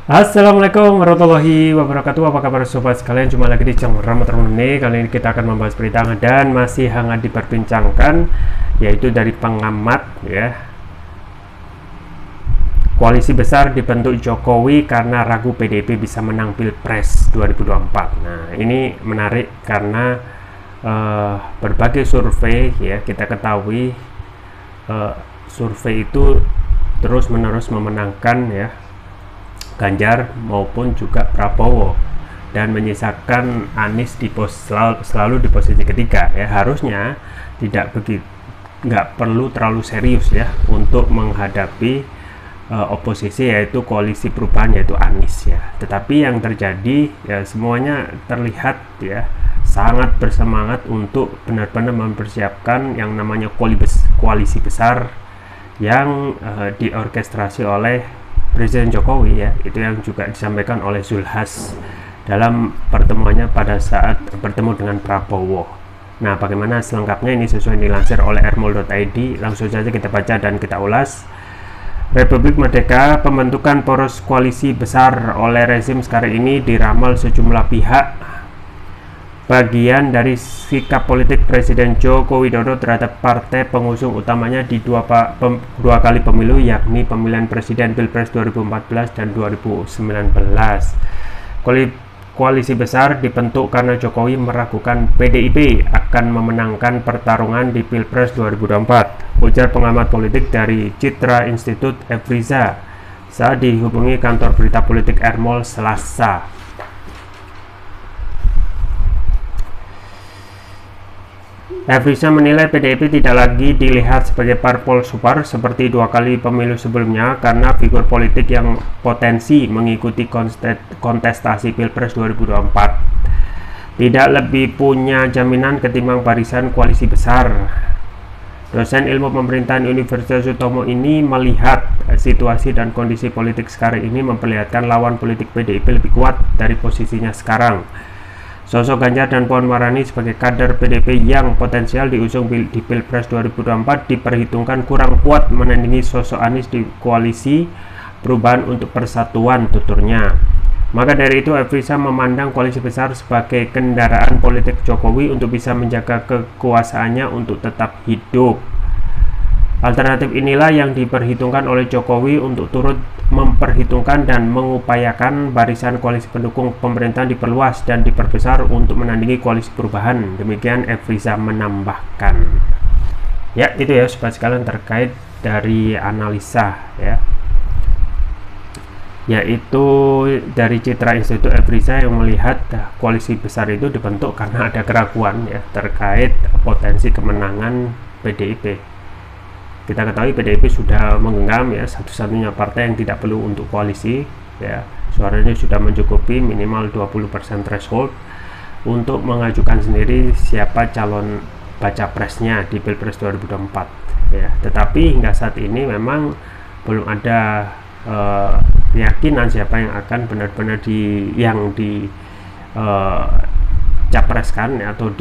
Assalamualaikum warahmatullahi wabarakatuh. Apa kabar sobat sekalian? Jumpa lagi di channel Rahmat Rumene. Kali ini kita akan membahas berita dan masih hangat diperbincangkan, yaitu dari pengamat ya. Koalisi besar dibentuk Jokowi karena ragu PDIP bisa menang Pilpres 2024. Nah, ini menarik karena berbagai survei ya, kita ketahui survei itu terus-menerus memenangkan ya Ganjar maupun juga Prabowo dan menyisakan Anies selalu di posisi ketiga ya. Harusnya nggak perlu terlalu serius ya untuk menghadapi oposisi, yaitu koalisi perubahan, yaitu Anies ya. Tetapi yang terjadi ya, semuanya terlihat ya sangat bersemangat untuk benar-benar mempersiapkan yang namanya koalisi besar yang diorkestrasi oleh Presiden Jokowi ya. Itu yang juga disampaikan oleh Zulhas dalam pertemuannya pada saat bertemu dengan Prabowo. Nah, bagaimana selengkapnya ini sesuai dilansir oleh rmul.id. Langsung saja kita baca dan kita ulas. Republik Merdeka, pembentukan poros koalisi besar oleh rezim sekarang ini diramal sejumlah pihak bagian dari sikap politik Presiden Joko Widodo terhadap partai pengusung utamanya di dua kali pemilu, yakni pemilihan presiden Pilpres 2014 dan 2019. Koalisi besar dibentuk karena Jokowi meragukan PDIP akan memenangkan pertarungan di Pilpres 2024, ujar pengamat politik dari Citra Institute Efriza saat dihubungi kantor berita politik Ermol Selasa. Efriza menilai PDIP tidak lagi dilihat sebagai parpol super seperti dua kali pemilu sebelumnya karena figur politik yang potensi mengikuti kontestasi Pilpres 2024 tidak lebih punya jaminan ketimbang barisan koalisi besar. Dosen ilmu pemerintahan Universitas Sutomo ini melihat situasi dan kondisi politik sekarang ini memperlihatkan lawan politik PDIP lebih kuat dari posisinya sekarang. Sosok Ganjar dan Puan Maharani sebagai kader PDIP yang potensial diusung di Pilpres 2024 diperhitungkan kurang kuat menandingi sosok Anies di koalisi perubahan untuk persatuan, tuturnya. Maka dari itu, Efriza memandang koalisi besar sebagai kendaraan politik Jokowi untuk bisa menjaga kekuasaannya untuk tetap hidup. Alternatif inilah yang diperhitungkan oleh Jokowi untuk turut memperhitungkan dan mengupayakan barisan koalisi pendukung pemerintahan diperluas dan diperbesar untuk menandingi koalisi perubahan. Demikian Efriza menambahkan. Ya, itu ya sobat sekalian terkait dari analisa ya, yaitu dari Citra Institute Efriza yang melihat koalisi besar itu dibentuk karena ada keraguan ya terkait potensi kemenangan PDIP. Kita ketahui PDIP sudah menggenggam ya satu-satunya partai yang tidak perlu untuk koalisi ya, suaranya sudah mencukupi minimal 20% threshold untuk mengajukan sendiri siapa calon baca presnya di Pilpres 2024 ya. Tetapi hingga saat ini memang belum ada keyakinan siapa yang akan benar-benar capreskan ya, atau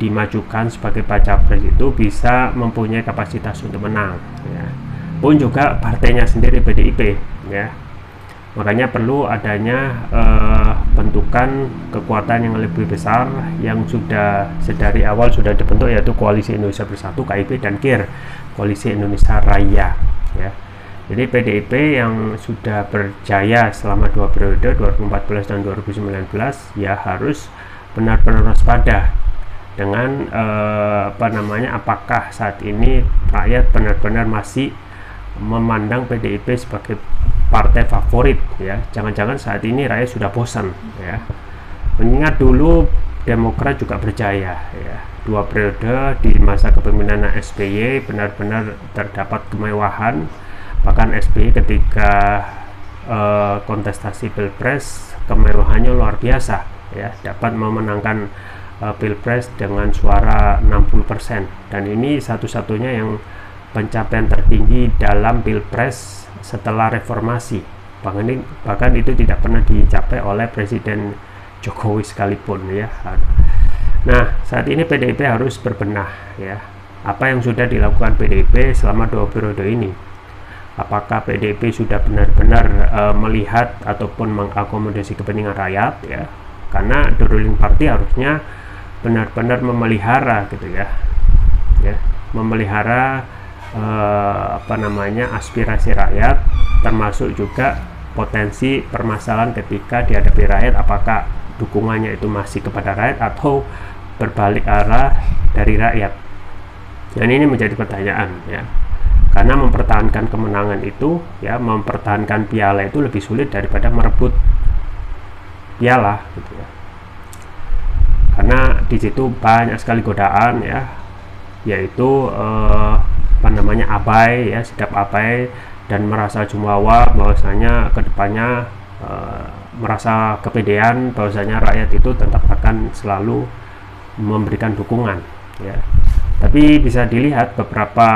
dimajukan sebagai baca pres itu bisa mempunyai kapasitas untuk menang ya. Pun juga partainya sendiri PDIP ya. Makanya perlu adanya bentukan kekuatan yang lebih besar yang sudah sedari awal sudah dibentuk, yaitu Koalisi Indonesia Bersatu KIB dan KIR, Koalisi Indonesia Raya ya. Jadi PDIP yang sudah berjaya selama 2 periode 2014 dan 2019 ya harus benar-benar waspada dengan apakah saat ini rakyat benar-benar masih memandang PDIP sebagai partai favorit ya. Jangan-jangan saat ini rakyat sudah bosan ya. Mengingat dulu Demokrat juga berjaya ya, 2 periode di masa kepemimpinan SBY benar-benar terdapat kemewahan. Bahkan SBY ketika kontestasi Pilpres kemewahannya luar biasa ya, dapat memenangkan Pilpres dengan suara 60%, dan ini satu-satunya yang pencapaian tertinggi dalam Pilpres setelah reformasi. Bahkan itu tidak pernah dicapai oleh Presiden Jokowi sekalipun ya. Nah, saat ini PDIP harus berbenah ya. Apa yang sudah dilakukan PDIP selama 2 periode ini? apakah PDIP sudah benar-benar melihat ataupun mengakomodasi kepentingan rakyat ya, karena the ruling party harusnya benar-benar memelihara gitu ya, memelihara aspirasi rakyat, termasuk juga potensi permasalahan ketika dihadapi rakyat, apakah dukungannya itu masih kepada rakyat atau berbalik arah dari rakyat. Dan ini menjadi pertanyaan ya, karena mempertahankan kemenangan itu ya, mempertahankan piala itu lebih sulit daripada merebut piala gitu ya, karena di situ banyak sekali godaan ya, yaitu abai ya, sikap abai dan merasa jumawa bahwasanya kedepannya merasa kepedean bahwasanya rakyat itu tetap akan selalu memberikan dukungan ya. Tapi bisa dilihat beberapa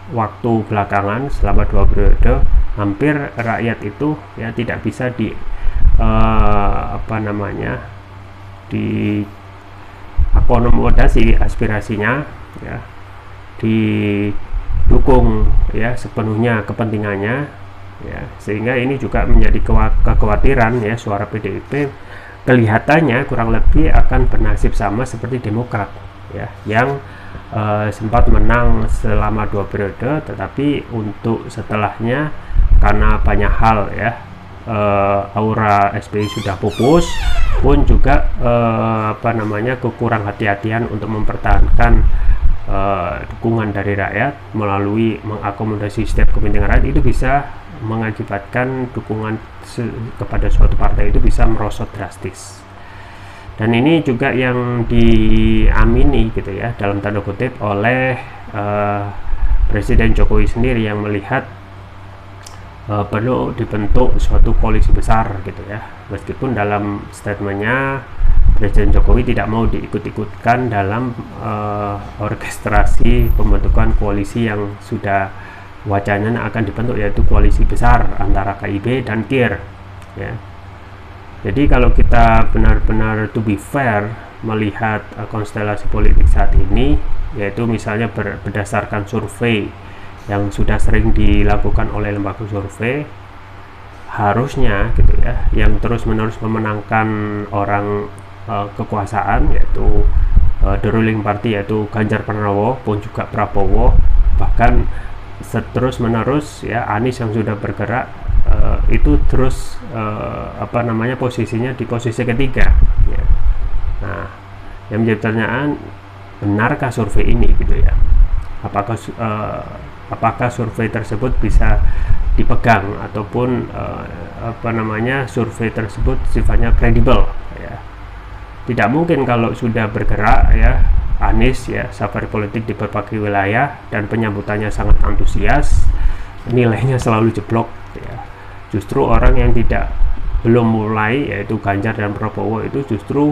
waktu belakangan selama 2 periode hampir rakyat itu ya tidak bisa diakomodasi aspirasinya ya, didukung ya sepenuhnya kepentingannya ya, sehingga ini juga menjadi kekhawatiran ya, suara PDIP kelihatannya kurang lebih akan bernasib sama seperti Demokrat ya, yang sempat menang selama 2 periode, tetapi untuk setelahnya karena banyak hal ya, aura SBY sudah pupus, pun juga kekurang hati-hatian untuk mempertahankan dukungan dari rakyat melalui mengakomodasi setiap kepentingan rakyat, itu bisa mengakibatkan dukungan kepada suatu partai itu bisa merosot drastis. Dan ini juga yang diamini gitu ya, dalam tanda kutip oleh Presiden Jokowi sendiri, yang melihat perlu dibentuk suatu koalisi besar gitu ya, meskipun dalam statementnya Presiden Jokowi tidak mau diikut-ikutkan dalam orkestrasi pembentukan koalisi yang sudah wacananya akan dibentuk, yaitu koalisi besar antara KIB dan KIR ya. Jadi kalau kita benar-benar to be fair melihat konstelasi politik saat ini, yaitu misalnya berdasarkan survei yang sudah sering dilakukan oleh lembaga survei, harusnya gitu ya, yang terus-menerus memenangkan orang kekuasaan yaitu the ruling party, yaitu Ganjar Pranowo pun juga Prabowo, bahkan terus-menerus ya Anies yang sudah bergerak itu terus posisinya di posisi ketiga ya. Nah, yang menjadi pertanyaan, benarkah survei ini gitu ya, apakah survei tersebut bisa dipegang ataupun survei tersebut sifatnya kredibel ya. Tidak mungkin kalau sudah bergerak ya Anies ya, safari politik di berbagai wilayah dan penyambutannya sangat antusias, nilainya selalu jeblok ya. Justru orang yang belum mulai, yaitu Ganjar dan Prabowo, itu justru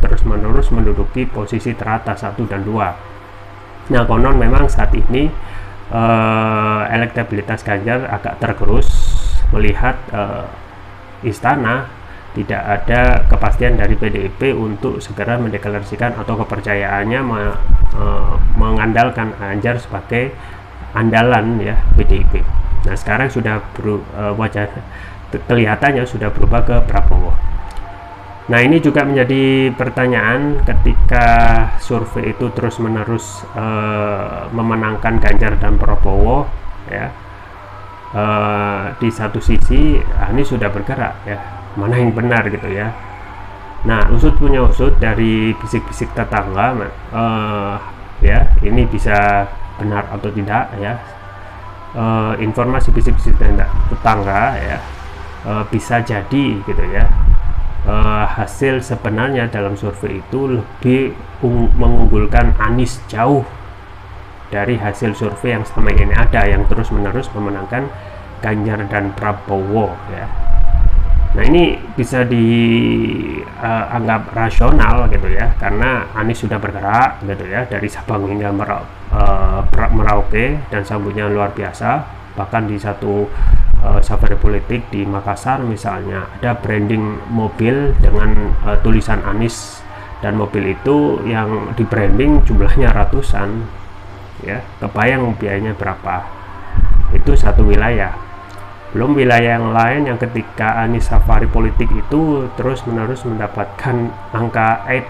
terus-menerus menduduki posisi teratas 1 dan 2. Nah, konon memang saat ini elektabilitas Ganjar agak tergerus melihat istana tidak ada kepastian dari PDIP untuk segera mendeklarasikan atau kepercayaannya mengandalkan Ganjar sebagai andalan ya PDIP. Nah, sekarang sudah kelihatannya sudah berubah ke Prabowo. Nah, ini juga menjadi pertanyaan ketika survei itu terus-menerus memenangkan Ganjar dan Prabowo ya. Di satu sisi Anies sudah bergerak ya, mana yang benar gitu ya. Nah, usut punya usut dari bisik-bisik tetangga ya, ini bisa benar atau tidak ya. Informasi bisik-bisik tetangga ya, bisa jadi gitu ya, hasil sebenarnya dalam survei itu lebih mengunggulkan Anies jauh dari hasil survei yang selama ini ada, yang terus-menerus memenangkan Ganjar dan Prabowo ya. Nah, ini bisa dianggap rasional gitu ya, karena Anies sudah bergerak gitu ya, dari Sabang hingga Merauke, dan sambutnya luar biasa. Bahkan di satu safari politik di Makassar misalnya, ada branding mobil dengan tulisan Anies, dan mobil itu yang di branding jumlahnya ratusan ya, kebayang biayanya berapa itu satu wilayah. Belum wilayah yang lain yang ketika Anies safari politik itu terus menerus mendapatkan angka A+,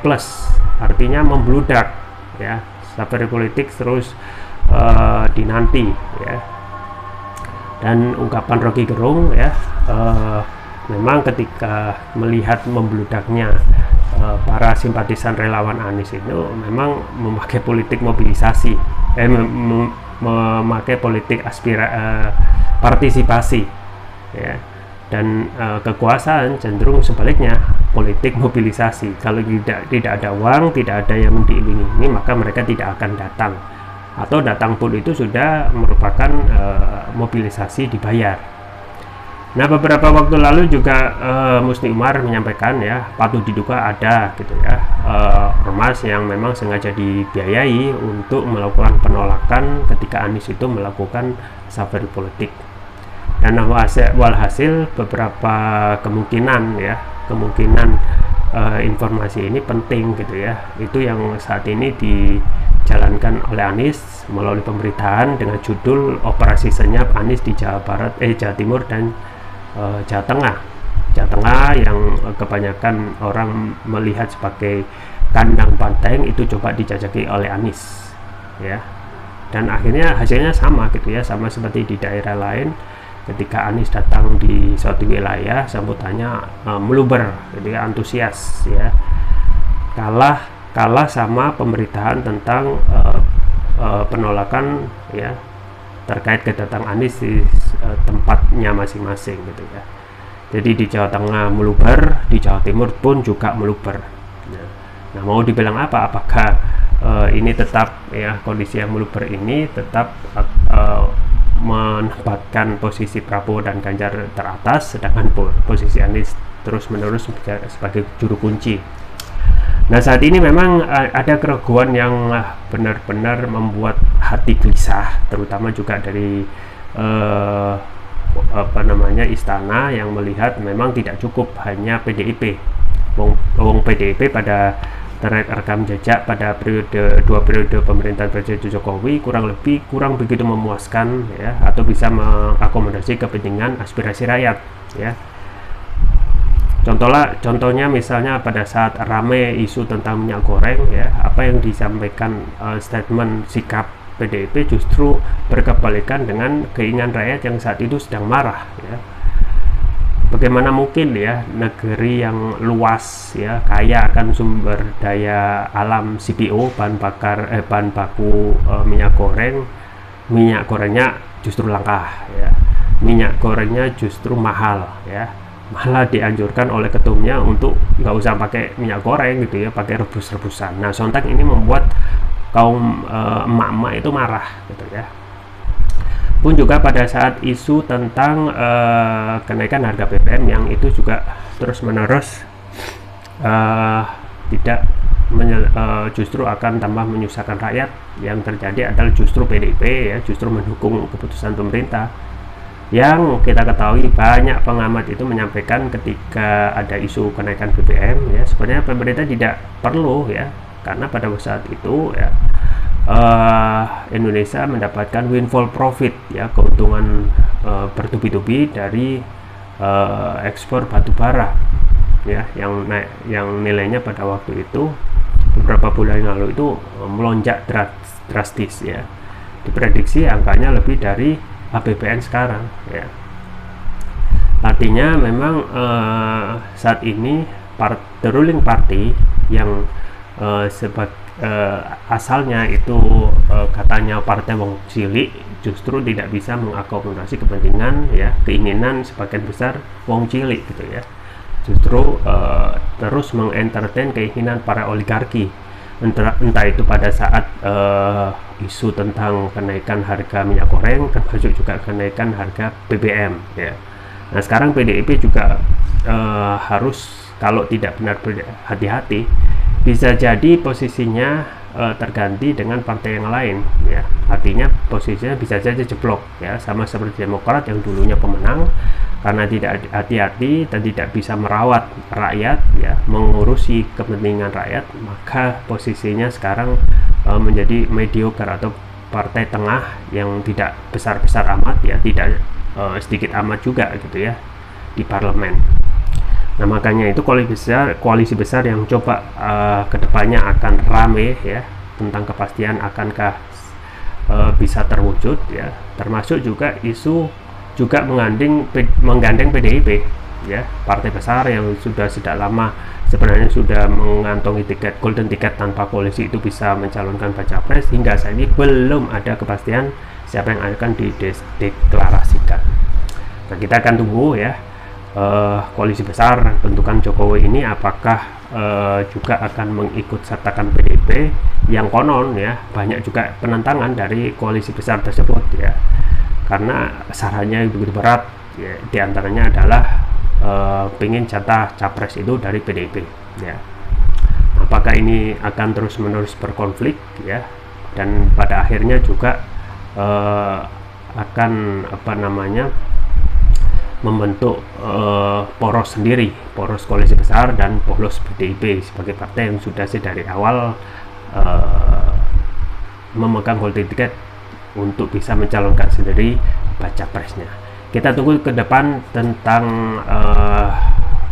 artinya membludak ya, safari politik terus dinanti ya. Dan ungkapan Rocky Gerung ya, memang ketika melihat membludaknya para simpatisan relawan Anies itu memang memakai politik mobilisasi, memakai politik partisipasi ya, dan kekuasaan cenderung sebaliknya politik mobilisasi. Kalau tidak ada uang, tidak ada yang diiringi, maka mereka tidak akan datang, atau datang pun itu sudah merupakan mobilisasi dibayar. Nah, beberapa waktu lalu juga Musni Umar menyampaikan ya, patut diduga ada gitu ya, ormas yang memang sengaja dibiayai untuk melakukan penolakan ketika Anies itu melakukan safari politik. Dan walhasil beberapa kemungkinan informasi ini penting gitu ya, itu yang saat ini dijalankan oleh Anies melalui pemberitaan dengan judul Operasi Senyap Anies di Jawa Timur dan Jawa Tengah yang kebanyakan orang melihat sebagai kandang banteng itu coba dijajaki oleh Anies ya, dan akhirnya hasilnya sama gitu ya, sama seperti di daerah lain. Ketika Anies datang di suatu wilayah, sambutannya meluber, jadi antusias ya, kalah sama pemberitaan tentang penolakan ya terkait kedatangan Anies di tempatnya masing-masing gitu ya. Jadi di Jawa Tengah meluber, di Jawa Timur pun juga meluber. Nah, mau dibilang apa? Apakah ini tetap ya, kondisi yang meluber ini tetap menempatkan posisi Prabowo dan Ganjar teratas, sedangkan posisi Anies terus-menerus sebagai juru kunci. Nah, saat ini memang ada keraguan yang benar-benar membuat hati gelisah, terutama juga dari istana yang melihat memang tidak cukup hanya PDIP. Wong PDIP pada rekam jejak pada dua periode pemerintahan Presiden Jokowi kurang begitu memuaskan ya, atau bisa mengakomodasi kepentingan aspirasi rakyat ya. Contohnya misalnya pada saat rame isu tentang minyak goreng ya, apa yang disampaikan statement sikap PDIP justru berkebalikan dengan keinginan rakyat yang saat itu sedang marah ya. Bagaimana mungkin ya negeri yang luas ya, kaya akan sumber daya alam CPO, bahan baku minyak gorengnya justru langka ya, minyak gorengnya justru mahal ya, malah dianjurkan oleh ketumnya untuk nggak usah pakai minyak goreng gitu ya, pakai rebus-rebusan. Nah, sontak ini membuat kaum emak-emak itu marah gitu ya. Pun juga pada saat isu tentang kenaikan harga BBM yang itu juga terus-menerus justru akan tambah menyusahkan rakyat, yang terjadi adalah justru PDIP ya, justru mendukung keputusan pemerintah. Yang kita ketahui banyak pengamat itu menyampaikan ketika ada isu kenaikan BBM ya, sebenarnya pemerintah tidak perlu ya, karena pada saat itu ya Indonesia mendapatkan windfall profit ya, keuntungan bertubi-tubi dari ekspor batu bara ya, yang nilainya pada waktu itu beberapa bulan lalu itu melonjak drastis ya, diprediksi angkanya lebih dari APBN sekarang ya. Artinya memang saat ini the ruling party yang asalnya itu katanya partai wong cilik, justru tidak bisa mengakomodasi kepentingan ya, keinginan sebagian besar wong cilik gitu ya, justru terus mengentertain keinginan para oligarki, entah itu pada saat isu tentang kenaikan harga minyak goreng, termasuk juga kenaikan harga BBM ya. Nah, sekarang PDIP juga harus, kalau tidak benar hati-hati, bisa jadi posisinya terganti dengan partai yang lain ya, artinya posisinya bisa saja jeblok ya, sama seperti Demokrat yang dulunya pemenang, karena tidak hati-hati dan tidak bisa merawat rakyat ya, mengurusi kepentingan rakyat, maka posisinya sekarang menjadi mediocre atau partai tengah yang tidak besar-besar amat ya, tidak sedikit amat juga gitu ya di parlemen. Nah makanya itu koalisi besar yang coba kedepannya akan rame ya, tentang kepastian akankah bisa terwujud ya, termasuk juga isu juga menggandeng PDIP ya, partai besar yang sudah lama sebenarnya sudah mengantongi golden ticket tanpa koalisi itu bisa mencalonkan baca pres. Hingga saat ini belum ada kepastian siapa yang akan dideklarasikan. Nah kita akan tunggu ya, koalisi besar bentukan Jokowi ini apakah juga akan mengikut sertakan PDIP yang konon ya banyak juga penentangan dari koalisi besar tersebut ya, karena syaratnya begitu berat ya, diantaranya adalah pengen jatah capres itu dari PDIP ya. Apakah ini akan terus menerus berkonflik ya, dan pada akhirnya juga akan membentuk poros sendiri, poros koalisi besar dan poros PDIP sebagai partai yang sudah dari awal memegang golden ticket untuk bisa mencalonkan sendiri baca presnya. Kita tunggu ke depan tentang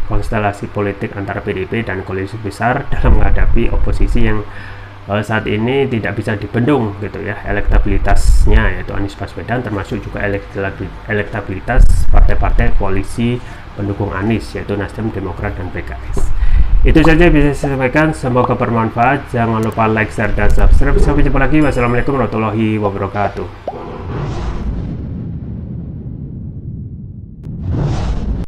konstelasi politik antara PDIP dan koalisi besar dalam menghadapi oposisi yang saat ini tidak bisa dibendung gitu ya, elektabilitasnya yaitu Anies Baswedan, termasuk juga elektabilitas partai-partai koalisi pendukung Anies yaitu Nasdem, Demokrat, dan PKS. Itu saja bisa saya sampaikan, semoga bermanfaat. Jangan lupa like, share, dan subscribe. Sampai jumpa lagi. Wassalamualaikum warahmatullahi wabarakatuh.